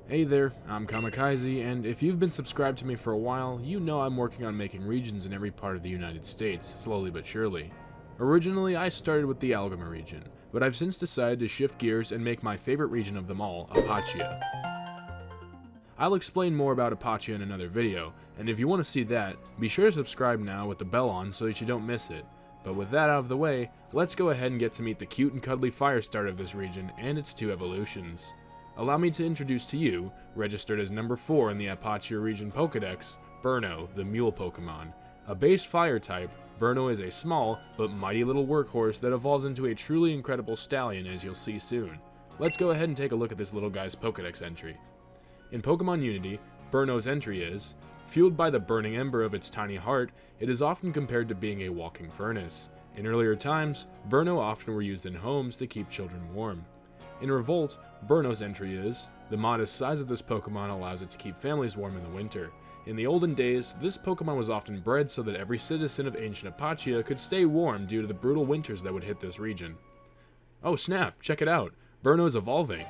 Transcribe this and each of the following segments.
Hey there, I'm Kamikaze, and if you've been subscribed to me for a while, you know I'm working on making regions in every part of the United States, slowly but surely. Originally, I started with the Algoma region, but I've since decided to shift gears and make my favorite region of them all, Apachia. I'll explain more about Apachia in another video, and if you want to see that, be sure to subscribe now with the bell on so that you don't miss it. But with that out of the way, let's go ahead and get to meet the cute and cuddly fire starter of this region and its two evolutions. Allow me to introduce to you, registered as number 4 in the Apachia region Pokédex, Burrno, the mule Pokemon. A base fire type, Burrno is a small but mighty little workhorse that evolves into a truly incredible stallion, as you'll see soon. Let's go ahead and take a look at this little guy's Pokédex entry. In Pokemon Unity, Burrno's entry is, fueled by the burning ember of its tiny heart, it is often compared to being a walking furnace. In earlier times, Burrno often were used in homes to keep children warm. In Revolt, Burrno's entry is, the modest size of this Pokemon allows it to keep families warm in the winter. In the olden days, this Pokemon was often bred so that every citizen of ancient Apachia could stay warm due to the brutal winters that would hit this region. Oh snap, check it out, Burrno's evolving!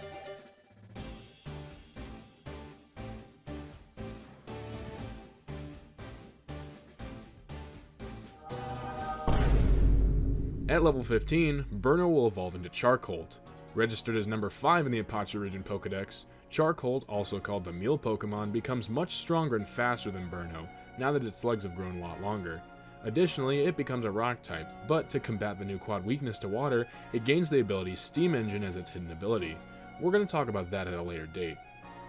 At level 15, Burrno will evolve into Charcolt. Registered as number 5 in the Apachia region Pokédex, Charcolt, also called the Mule Pokemon, becomes much stronger and faster than Burrno, now that its legs have grown a lot longer. Additionally, it becomes a rock type, but to combat the new quad weakness to water, it gains the ability Steam Engine as its hidden ability. We're going to talk about that at a later date.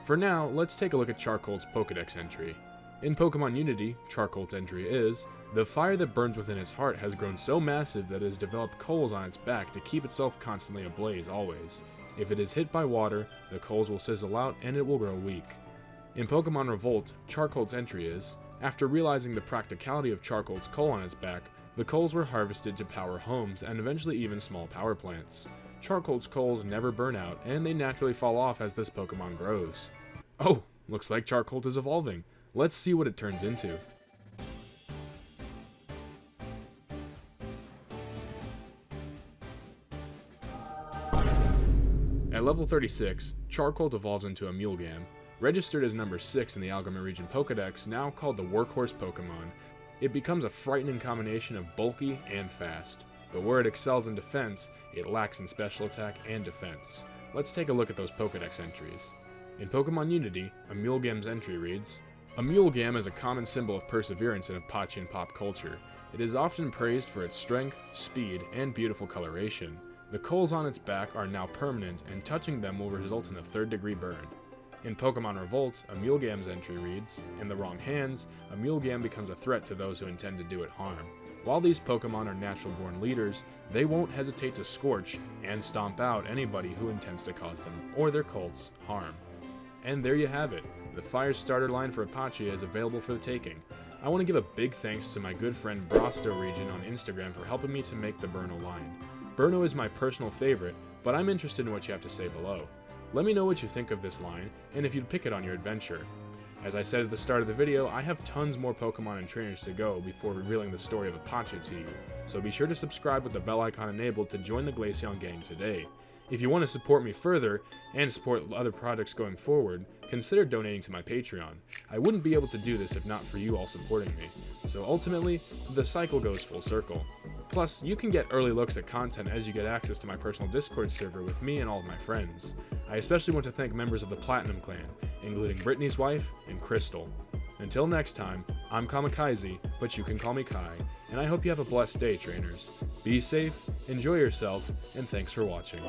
For now, let's take a look at Charcolt's Pokédex entry. In Pokemon Unity, Charcolt's entry is, the fire that burns within its heart has grown so massive that it has developed coals on its back to keep itself constantly ablaze always. If it is hit by water, the coals will sizzle out and it will grow weak. In Pokemon Revolt, Charcolt's entry is, after realizing the practicality of Charcolt's coal on its back, the coals were harvested to power homes and eventually even small power plants. Charcolt's coals never burn out and they naturally fall off as this Pokemon grows. Oh, looks like Charcolt is evolving. Let's see what it turns into. At level 36, Charcolt evolves into a Mulgam. Registered as number 6 in the Algoma region Pokédex, now called the Workhorse Pokemon, it becomes a frightening combination of bulky and fast. But where it excels in defense, it lacks in special attack and defense. Let's take a look at those Pokédex entries. In Pokemon Unity, a Mulgam's entry reads, a Mulgam is a common symbol of perseverance in Apachian pop culture. It is often praised for its strength, speed, and beautiful coloration. The coals on its back are now permanent, and touching them will result in a 3rd-degree burn. In Pokemon Revolt, a Mulgam's entry reads, in the wrong hands, a Mulgam becomes a threat to those who intend to do it harm. While these Pokemon are natural-born leaders, they won't hesitate to scorch and stomp out anybody who intends to cause them, or their cults, harm. And there you have it. The Fire Starter line for Apachia is available for the taking. I want to give a big thanks to my good friend Brosto Region on Instagram for helping me to make the Burrno line. Burrno is my personal favorite, but I'm interested in what you have to say below. Let me know what you think of this line, and if you'd pick it on your adventure. As I said at the start of the video, I have tons more Pokemon and trainers to go before revealing the story of Apachia to you, so be sure to subscribe with the bell icon enabled to join the Glaceon gang today. If you want to support me further, and support other projects going forward, consider donating to my Patreon. I wouldn't be able to do this if not for you all supporting me, so ultimately, the cycle goes full circle. Plus, you can get early looks at content as you get access to my personal Discord server with me and all of my friends. I especially want to thank members of the Platinum Clan, including Brittany's wife and Crystal. Until next time, I'm Kamikaze, but you can call me Kai, and I hope you have a blessed day, trainers. Be safe, enjoy yourself, and thanks for watching.